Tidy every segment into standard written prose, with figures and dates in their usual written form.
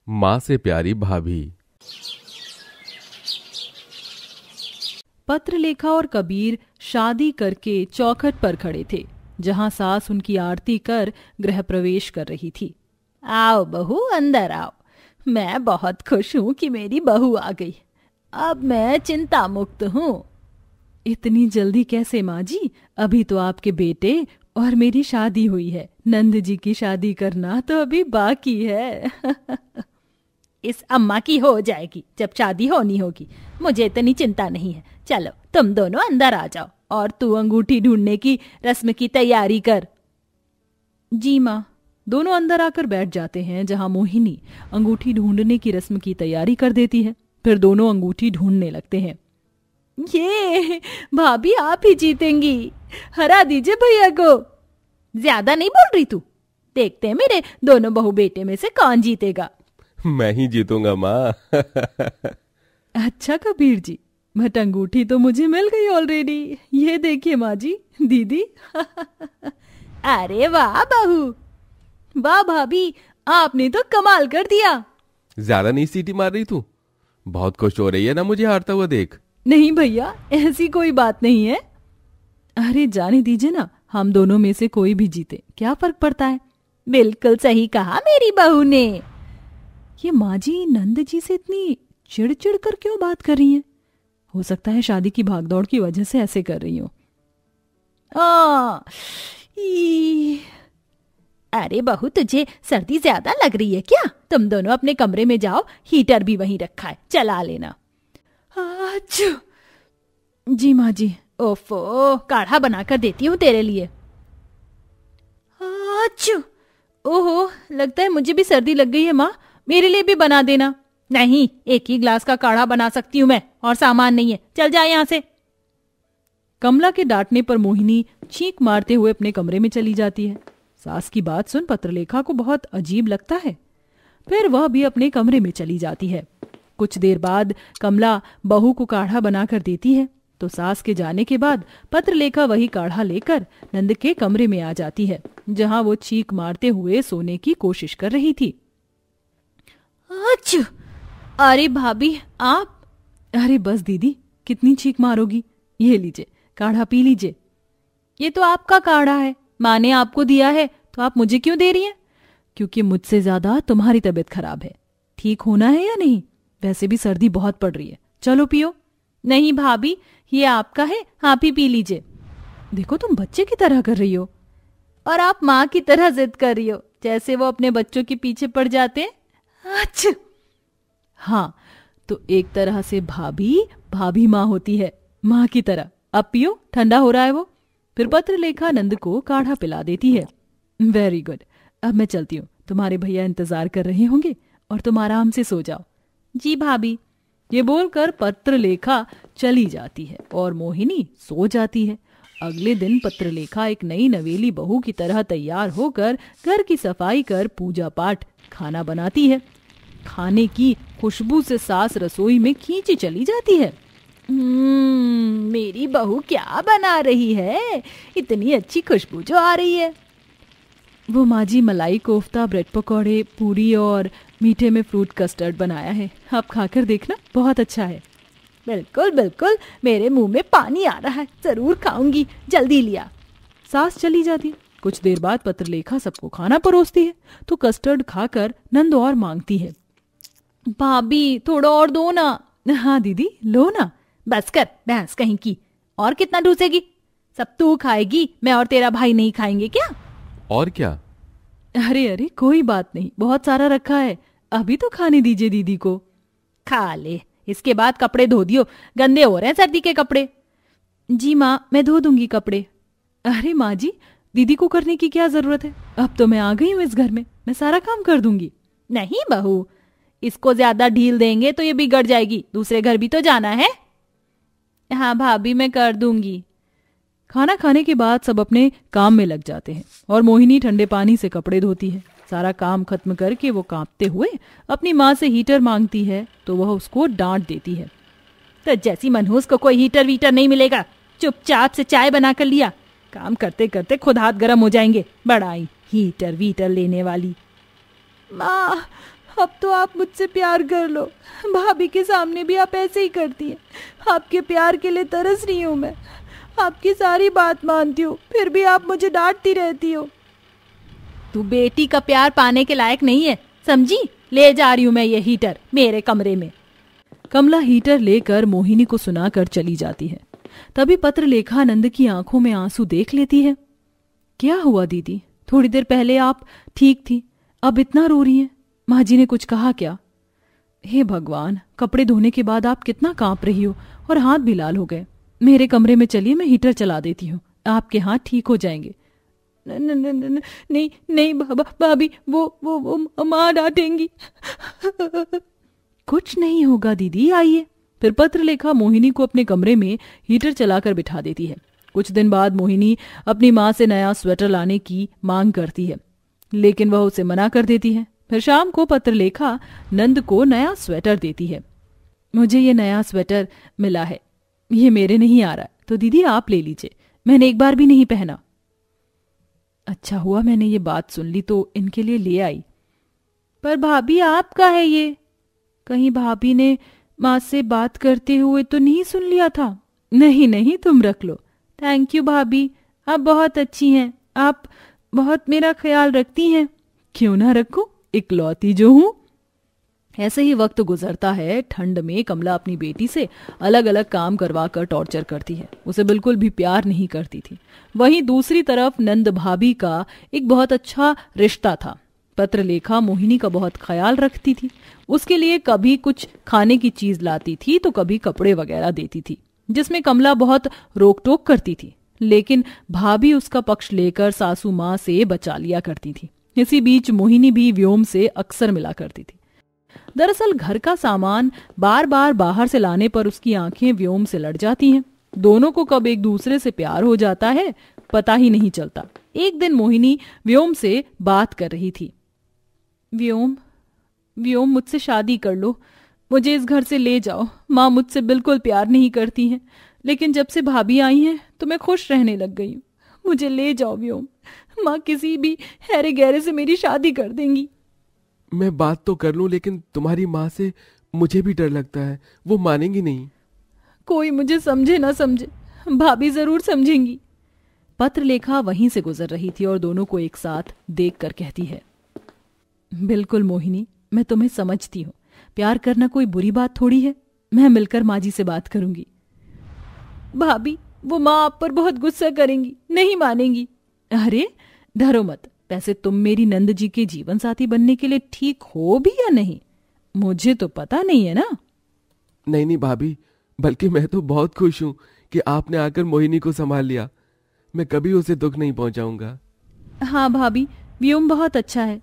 माँ से प्यारी भाभी। पत्रलेखा और कबीर शादी करके चौखट पर खड़े थे, जहां सास उनकी आरती कर गृह प्रवेश कर रही थी। आओ बहू, अंदर आओ। मैं बहुत खुश हूँ कि मेरी बहू आ गई। अब मैं चिंता मुक्त हूँ। इतनी जल्दी कैसे माँ जी? अभी तो आपके बेटे और मेरी शादी हुई है। नंद जी की शादी करना तो अभी बाकी है। इस अम्मा की हो जाएगी जब शादी होनी होगी। मुझे इतनी चिंता नहीं है। चलो तुम दोनों अंदर आ जाओ और तू अंगूठी ढूंढने की रस्म की तैयारी कर। जी माँ। दोनों अंदर आकर बैठ जाते हैं, जहां मोहिनी अंगूठी ढूंढने की रस्म की तैयारी कर देती है। फिर दोनों अंगूठी ढूंढने लगते हैं। ये भाभी आप ही जीतेंगी, हरा दीजिए भैया को। ज्यादा नहीं बोल रही तू? देखते हैं मेरे दोनों बहू बेटे में से कौन जीतेगा। मैं ही जीतूंगा माँ। अच्छा कबीर जी, बट अंगूठी तो मुझे मिल गई ऑलरेडी। ये देखिए माँ जी, दीदी। अरे वाह बहू, वाह भाभी, आपने तो कमाल कर दिया। ज्यादा नहीं सीटी मार रही तू? बहुत खुश हो रही है ना मुझे हारता हुआ देख। नहीं भैया, ऐसी कोई बात नहीं है। अरे जाने दीजिए ना, हम दोनों में से कोई भी जीते, क्या फर्क पड़ता है। बिल्कुल सही कहा मेरी बहू ने। ये माँ जी नंद जी से इतनी चिड़-चिड़ कर क्यों बात कर रही हैं? हो सकता है शादी की भागदौड़ की वजह से ऐसे कर रही हो। अरे बहू, तुझे सर्दी ज्यादा लग रही है क्या? तुम दोनों अपने कमरे में जाओ, हीटर भी वहीं रखा है, चला लेना। जी माँ जी। ओफो, काढ़ा बनाकर देती हूँ तेरे लिए। ओहो, लगता है मुझे भी सर्दी लग गई है माँ, मेरे लिए भी बना देना। नहीं, एक ही ग्लास का काढ़ा बना सकती हूँ मैं, और सामान नहीं है। चल जा यहाँ से। कमला के डांटने पर मोहिनी चीख मारते हुए अपने कमरे में चली जाती है। सास की बात सुन पत्रलेखा को बहुत अजीब लगता है। फिर वह भी अपने कमरे में चली जाती है। कुछ देर बाद कमला बहू को काढ़ा बनाकर देती है, तो सास के जाने के बाद पत्रलेखा वही काढ़ा लेकर नंद के कमरे में आ जाती है, जहां वो चीख मारते हुए सोने की कोशिश कर रही थी। अरे भाभी आप। अरे बस दीदी, कितनी चीख मारोगी? ये लीजिए, काढ़ा पी लीजिए। ये तो आपका काढ़ा है, माँ ने आपको दिया है, तो आप मुझे क्यों दे रही हैं? क्योंकि मुझसे ज्यादा तुम्हारी तबीयत खराब है। ठीक होना है या नहीं? वैसे भी सर्दी बहुत पड़ रही है, चलो पियो। नहीं भाभी, ये आपका है, आप ही पी लीजिए। देखो तुम बच्चे की तरह कर रही हो। और आप माँ की तरह जिद कर रही हो, जैसे वो अपने बच्चों के पीछे पड़ जाते हैं। अच्छा हाँ, तो एक तरह से भाभी माँ होती है, माँ की तरह। अब पियो, ठंडा हो रहा है वो। फिर पत्रलेखा नंद को काढ़ा पिला देती है। वेरी गुड, अब मैं चलती हूँ, तुम्हारे भैया इंतजार कर रहे होंगे, और तुम आराम से सो जाओ। जी भाभी। ये बोलकर पत्रलेखा चली जाती है और मोहिनी सो जाती है। अगले दिन पत्रलेखा एक नई नवेली बहू की तरह तैयार होकर घर की सफाई कर पूजा पाठ खाना बनाती है। खाने की खुशबू से सास रसोई में खींची चली जाती है। मेरी बहू क्या बना रही है? इतनी अच्छी खुशबू जो आ रही है। वो माँ जी मलाई कोफ्ता, ब्रेड पकौड़े, पूरी और मीठे में फ्रूट कस्टर्ड बनाया है। आप खाकर देखना, बहुत अच्छा है। बिल्कुल बिल्कुल, मेरे मुंह में पानी आ रहा है, जरूर खाऊंगी। जल्दी लिया। सास चली जाती। कुछ देर बाद पत्रलेखा सबको खाना परोसती है, तो कस्टर्ड खाकर नंद और मांगती है। भाभी थोड़ा और दो ना। हाँ दीदी, लो ना। बस कर, भैंस कहीं की। और कितना ढूंसेगी? सब तू खाएगी, मैं और तेरा भाई नहीं खाएंगे क्या? और क्या? अरे कोई बात नहीं, बहुत सारा रखा है, अभी तो खाने दीजिए दीदी को। खा ले, इसके बाद कपड़े धो दियो, गंदे हो रहे हैं सर्दी के कपड़े। जी माँ, मैं धो दूंगी कपड़े। अरे माँ जी, दीदी को करने की क्या जरूरत है? अब तो मैं आ गई हूँ इस घर में, मैं सारा काम कर दूंगी। नहीं बहू, इसको ज्यादा ढील देंगे तो ये बिगड़ जाएगी, दूसरे घर भी तो जाना है। हाँ भाभी, मैं कर दूंगी। खाना खाने के बाद सब अपने काम में लग जाते हैं और मोहिनी ठंडे पानी से कपड़े धोती है। सारा काम खत्म करके वो कांपते हुए अपनी माँ से हीटर मांगती है, तो वह उसको डांट देती है। तो जैसी मनहूस को कोई हीटर वीटर नहीं मिलेगा, चुपचाप से चाय बना कर लिया। काम करते करते खुद हाथ गर्म हो जाएंगे, बड़ाई हीटर वीटर लेने वाली। माँ अब तो आप मुझसे प्यार कर लो। भाभी के सामने भी आप ऐसे ही करती हैं। आपके प्यार के लिए तरस रही हूँ मैं। आपकी सारी बात मानती हूँ, फिर भी आप मुझे डांटती रहती हो। तू बेटी का प्यार पाने के लायक नहीं है, समझी? ले जा रही हूँ मैं ये हीटर मेरे कमरे में। कमला हीटर लेकर मोहिनी को सुनाकर चली जाती है। तभी पत्रलेखा नंद की आंखों में आंसू देख लेती है। क्या हुआ दीदी? थोड़ी देर पहले आप ठीक थी, अब इतना रो रही हैं। माँ जी ने कुछ कहा क्या? हे भगवान, कपड़े धोने के बाद आप कितना कांप रही हो और हाथ भी लाल हो गए। मेरे कमरे में चलिए, मैं हीटर चला देती हूँ, आपके हाथ ठीक हो जाएंगे। नहीं नहीं भाभी, वो माँ डांटेंगी। कुछ नहीं होगा दीदी, आइए। फिर पत्रलेखा मोहिनी को अपने कमरे में हीटर चलाकर बिठा देती है। कुछ दिन बाद मोहिनी अपनी माँ से नया स्वेटर लाने की मांग करती है, लेकिन वह उसे मना कर देती है। फिर शाम को पत्रलेखा नंद को नया स्वेटर देती है। मुझे ये नया स्वेटर मिला है, ये मेरे नहीं आ रहा, तो दीदी आप ले लीजिए, मैंने एक बार भी नहीं पहना। अच्छा हुआ मैंने ये बात सुन ली तो इनके लिए ले आई। पर भाभी आपका है ये? कहीं भाभी ने माँ से बात करते हुए तो नहीं सुन लिया था? नहीं नहीं, तुम रख लो। थैंक यू भाभी, आप बहुत अच्छी हैं, आप बहुत मेरा ख्याल रखती हैं। क्यों ना रखूं, इकलौती जो हूं। ऐसे ही वक्त गुजरता है। ठंड में कमला अपनी बेटी से अलग अलग काम करवाकर टॉर्चर करती है। उसे बिल्कुल भी प्यार नहीं करती थी। वहीं दूसरी तरफ नंद भाभी का एक बहुत अच्छा रिश्ता था। पत्रलेखा मोहिनी का बहुत ख्याल रखती थी। उसके लिए कभी कुछ खाने की चीज लाती थी तो कभी कपड़े वगैरह देती थी, जिसमें कमला बहुत रोक टोक करती थी, लेकिन भाभी उसका पक्ष लेकर सासू माँ से बचा लिया करती थी। इसी बीच मोहिनी भी व्योम से अक्सर मिला करती थी। दरअसल घर का सामान बार बार बाहर से लाने पर उसकी आंखें व्योम से लड़ जाती हैं। दोनों को कब एक दूसरे से प्यार हो जाता है पता ही नहीं चलता। एक दिन मोहिनी व्योम से बात कर रही थी। व्योम, व्योम मुझसे शादी कर लो, मुझे इस घर से ले जाओ। माँ मुझसे बिल्कुल प्यार नहीं करती हैं, लेकिन जब से भाभी आई हैं तो मैं खुश रहने लग गई हूँ। मुझे ले जाओ व्योम, माँ किसी भी हैरे गहरे से मेरी शादी कर देंगी। मैं बात तो कर लूं, लेकिन तुम्हारी माँ से मुझे भी डर लगता है, वो मानेंगी नहीं। कोई मुझे समझे ना समझे, भाभी जरूर समझेंगी। पत्रलेखा वहीं से गुजर रही थी और दोनों को एक साथ देखकर कहती है, बिल्कुल मोहिनी, मैं तुम्हें समझती हूँ। प्यार करना कोई बुरी बात थोड़ी है। मैं मिलकर माँ जी से बात करूंगी। भाभी, वो माँ आप पर बहुत गुस्सा करेंगी, नहीं मानेंगी। अरे डरो मत, वैसे तुम मेरी नंद जी के जीवन साथी बनने के लिए ठीक हो भी या नहीं, मुझे तो पता नहीं है ना। नहीं नहीं भाभी, बल्कि मैं तो बहुत खुश हूँ कि आपने आकर मोहिनी को संभाल लिया। मैं कभी उसे दुख नहीं पहुंचाऊंगा। हाँ भाभी, व्योम बहुत अच्छा है।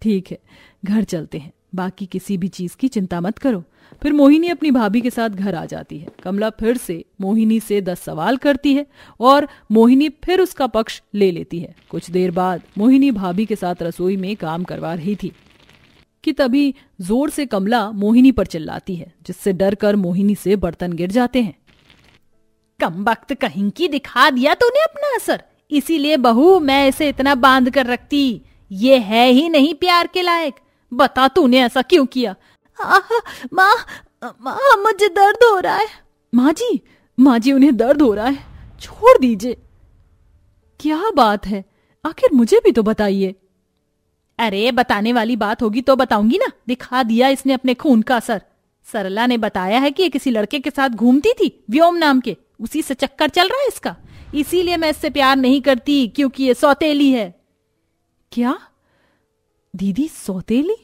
ठीक है, घर चलते हैं, बाकी किसी भी चीज की चिंता मत करो। फिर मोहिनी अपनी भाभी के साथ घर आ जाती है। कमला फिर से मोहिनी से 10 सवाल करती है और मोहिनी फिर उसका पक्ष ले लेती है। कुछ देर बाद मोहिनी भाभी के साथ रसोई में काम करवा रही थी कि तभी जोर से कमला मोहिनी पर चिल्लाती है, जिससे डर कर मोहिनी से बर्तन गिर जाते हैं। कमबख्त कहीं की, दिखा दिया तूने अपना असर। इसीलिए बहू मैं इसे इतना बांध कर रखती, ये है ही नहीं प्यार के लायक। बता तूने ऐसा क्यों किया? माँ, मुझे दर्द हो रहा है। माँ जी उन्हें दर्द हो रहा है, छोड़ दीजिए। क्या बात है, आखिर मुझे भी तो बताइए। अरे बताने वाली बात होगी तो बताऊंगी ना। दिखा दिया इसने अपने खून का असर। सरला ने बताया है कि ये किसी लड़के के साथ घूमती थी, व्योम नाम के, उसी से चक्कर चल रहा है इसका। इसीलिए मैं इससे प्यार नहीं करती, क्योंकि ये सौतेली है। क्या दीदी, सौतेली?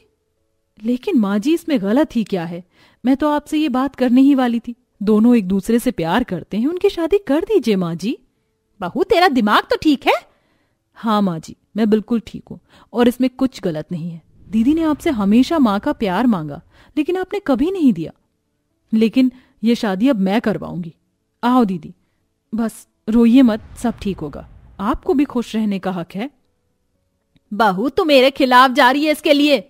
लेकिन माँ जी इसमें गलत ही क्या है? मैं तो आपसे ये बात करने ही वाली थी। दोनों एक दूसरे से प्यार करते हैं, उनकी शादी कर दीजिए माँ जी। बहू तेरा दिमाग तो ठीक है? हाँ माँ जी, मैं बिल्कुल ठीक हूँ और इसमें कुछ गलत नहीं है। दीदी ने आपसे हमेशा माँ का प्यार मांगा, लेकिन आपने कभी नहीं दिया। लेकिन ये शादी अब मैं करवाऊंगी। आओ दीदी, बस रोइए मत, सब ठीक होगा। आपको भी खुश रहने का हक है। बहू तू मेरे खिलाफ जा रही है इसके लिए।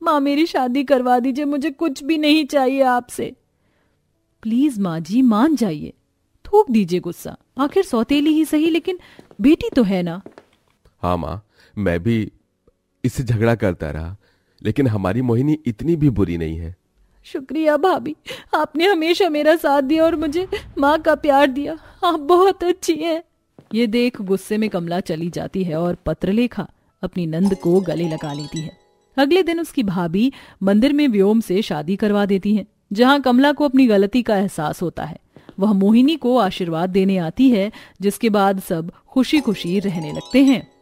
माँ मेरी शादी करवा दीजिए, मुझे कुछ भी नहीं चाहिए आपसे। प्लीज माँ जी मान जाइए, थूक दीजिए गुस्सा। आखिर सौतेली ही सही, लेकिन बेटी तो है ना। हाँ माँ, मैं भी इससे झगड़ा करता रहा, लेकिन हमारी मोहिनी इतनी भी बुरी नहीं है। शुक्रिया भाभी, आपने हमेशा मेरा साथ दिया और मुझे माँ का प्यार दिया। आप बहुत अच्छी हैं। ये देख गुस्से में कमला चली जाती है और पत्रलेखा अपनी नंद को गले लगा लेती है। अगले दिन उसकी भाभी मंदिर में व्योम से शादी करवा देती है, जहाँ कमला को अपनी गलती का एहसास होता है। वह मोहिनी को आशीर्वाद देने आती है, जिसके बाद सब खुशी खुशी रहने लगते हैं।